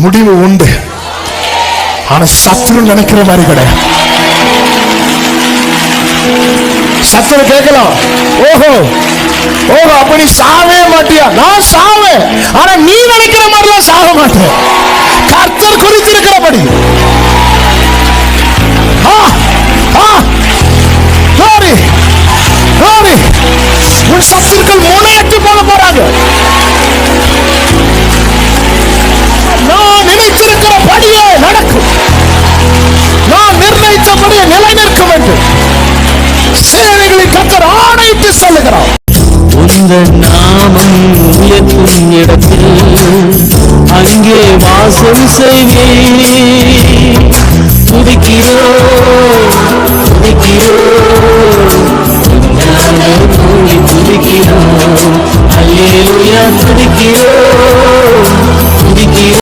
முடிவு உண்டு. ஆனா சத்துரு நினைக்கிற மாதிரி கிடையாது. சத்துரு கேட்கலாம், ஓஹோ ஓஹோ அப்ப நீ சாவே மாட்டியா? நான் சாவேன், ஆனா நீ நினைக்கிற மாதிரிலாம் சாக மாட்டேன். கர்த்தர் குறித்திருக்கிறபடி. உன் சத்துருக்கள் முனையற்று போக போறாங்க. நான் நினைத்திருக்கிறபடியே நடக்கும். நான் நிர்ணயித்தபடியே நிலை நிற்கும் என்று சேனைகளின் கர்த்தர் ஆணையிட்டு சொல்லுகிறார். உந்தன் நாமம் உயர்த்தும் இடத்தில் அங்கே வாசம் செய்வேன். துதிக்கிறோம் துதிக்கிறோம், அல்லேலூயா துதிக்கிறோம்.